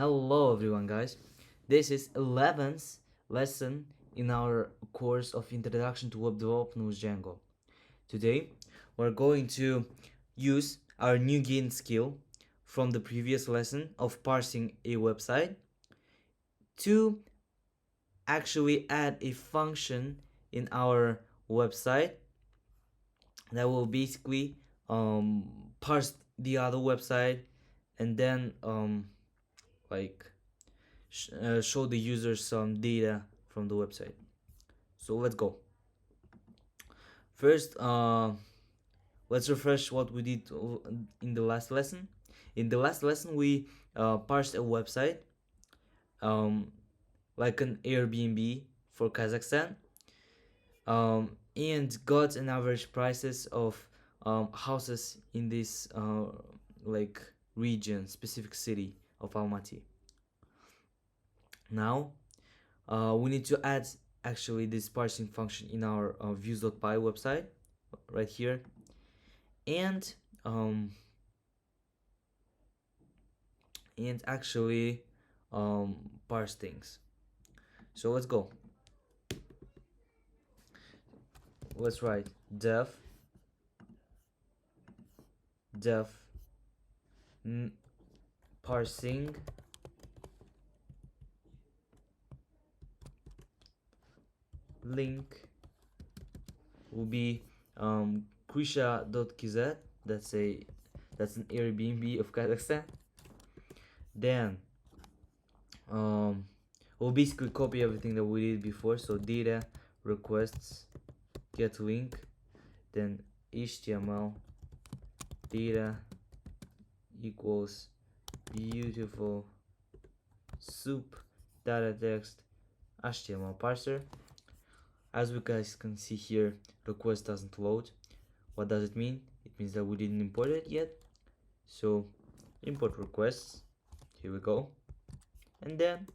Hello everyone guys, this is 11th lesson in our course of Introduction to Web Development with Django. Today we're going to use our new gain skill from the previous lesson of parsing a website to actually add a function in our website that will basically parse the other website and then like show the user some data from the website. So let's go. First, let's refresh what we did in the last lesson. In the last lesson, we parsed a website, um, like an Airbnb for Kazakhstan, and got an average prices of houses in this like region, specific city of Almaty. Now we need to add actually this parsing function in our views.py website right here, and actually parse things. So let's go. Let's write def parsing link will be krisha.kz. That's an Airbnb of Kazakhstan. Then we'll basically copy everything that we did before. So data requests get link, then HTML data equals beautiful soup data text HTML parser. As we guys can see here, request doesn't load. What does it mean? It means that we didn't import it yet. So import requests, here we go, and then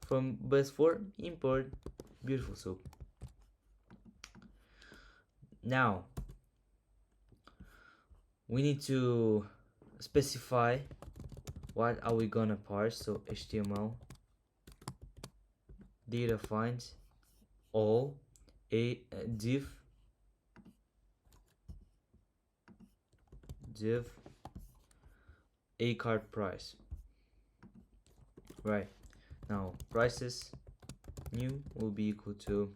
from base4 import beautiful soup. Now we need to specify what are we gonna parse. So HTML data finds all a div a card price. Right, now prices new will be equal to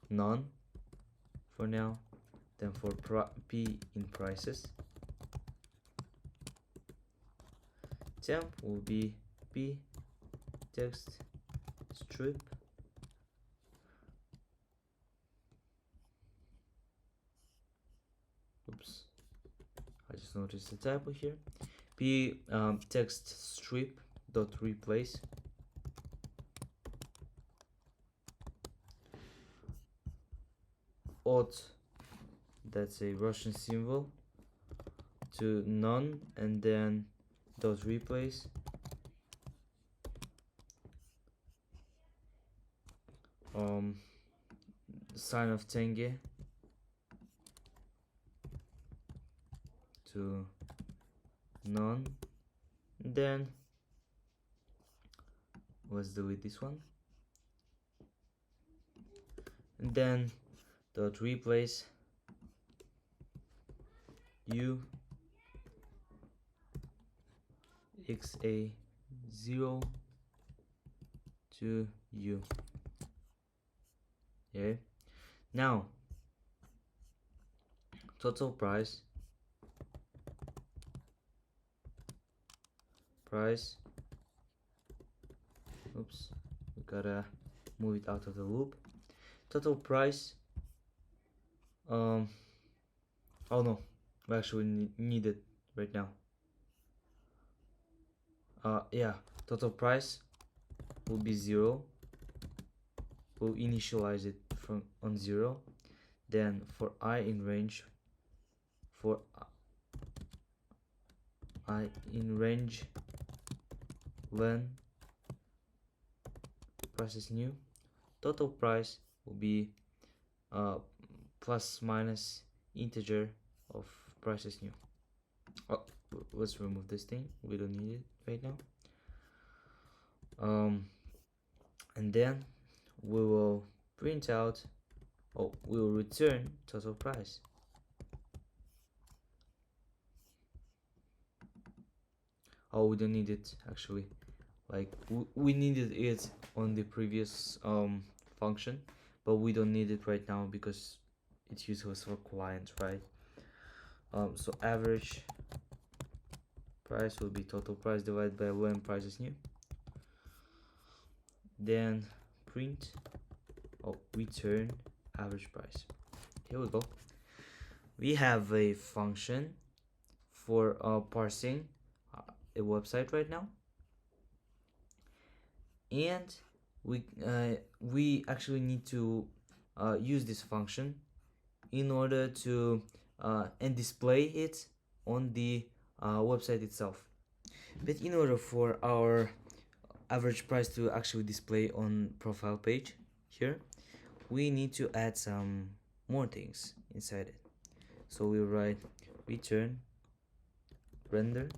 none for now. Then for p in prices, temp will be p text strip. Oops, I just noticed a typo here. P text strip dot replace odd, that's a Russian symbol, to none, and then dot replace sign of tenge to none. Then let's delete this one, and then dot replace u xa0 to u. Okay, now total price oops, we gotta move it out of the loop. Total price, oh no, we actually need it right now. Yeah, total price will be 0. We'll initialize it from on 0. Then for I in range, when price is new, total price will be plus minus integer of price is new. Oh, let's remove this thing, we don't need it right now. and then we will print out, or we will return total price. Oh, we don't need it actually, like we needed it on the previous function, but we don't need it right now because it's useless for clients, right? So average price will be total price divided by when price is new. Then print, return average price. Here we go. We have a function for parsing a website right now, and we actually need to use this function in order to and display it on the website itself. But in order for our average price to actually display on profile page here, we need to add some more things inside it. So we write return render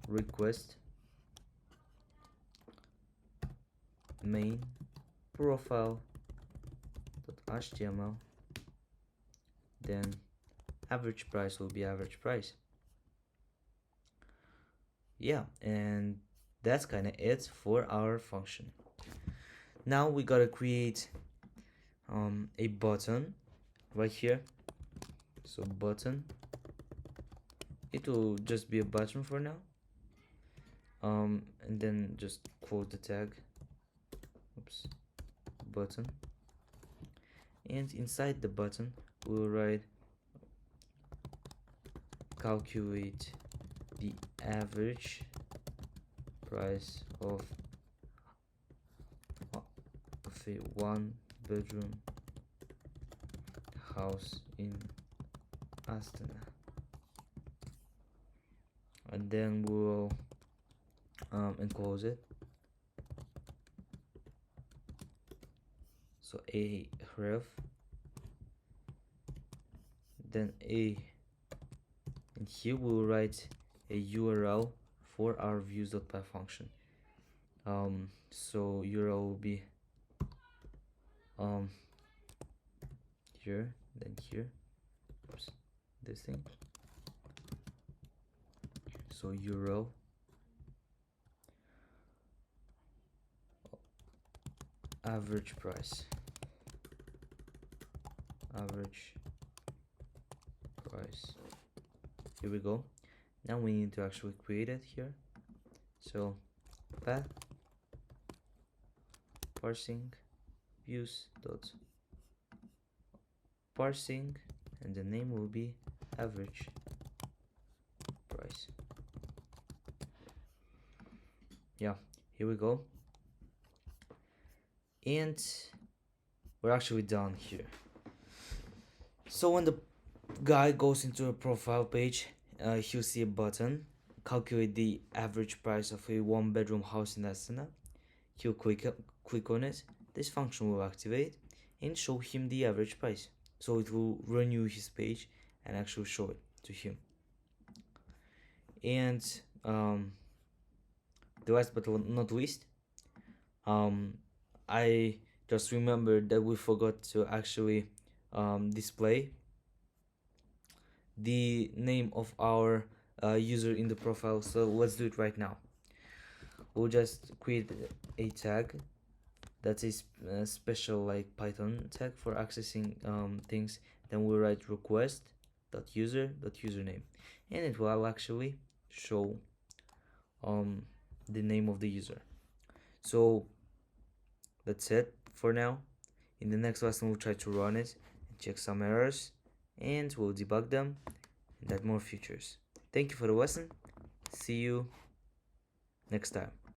request main profile.html, then average price will be average price. Yeah, and that's kind of it for our function. Now we gotta create a button right here. So button, it will just be a button for now, and then just quote the tag, button, and inside the button we'll write calculate the average price of a 1-bedroom house in Astana, and then we'll enclose it. So a ref, then and here we'll write a URL for our views.py function. So URL will be here, then here, this thing. So URL average price, here we go. Now we need to actually create it here. So path parsing views dot parsing, and the name will be average price. Yeah, here we go, and we're actually done here. So when the guy goes into a profile page, he'll see a button, calculate the average price of a 1-bedroom house in Astana. He'll click on it. This function will activate and show him the average price. So it will renew his page and actually show it to him. And the last but not least, I just remembered that we forgot to actually display the name of our user in the profile. So let's do it right now. We'll just create a tag that's a special like Python tag for accessing things. Then we'll write request.user.username, and it will actually show the name of the user. So that's it for now. In the next lesson we'll try to run it and check some errors, and we'll debug them and add more features. Thank you for the lesson. See you next time.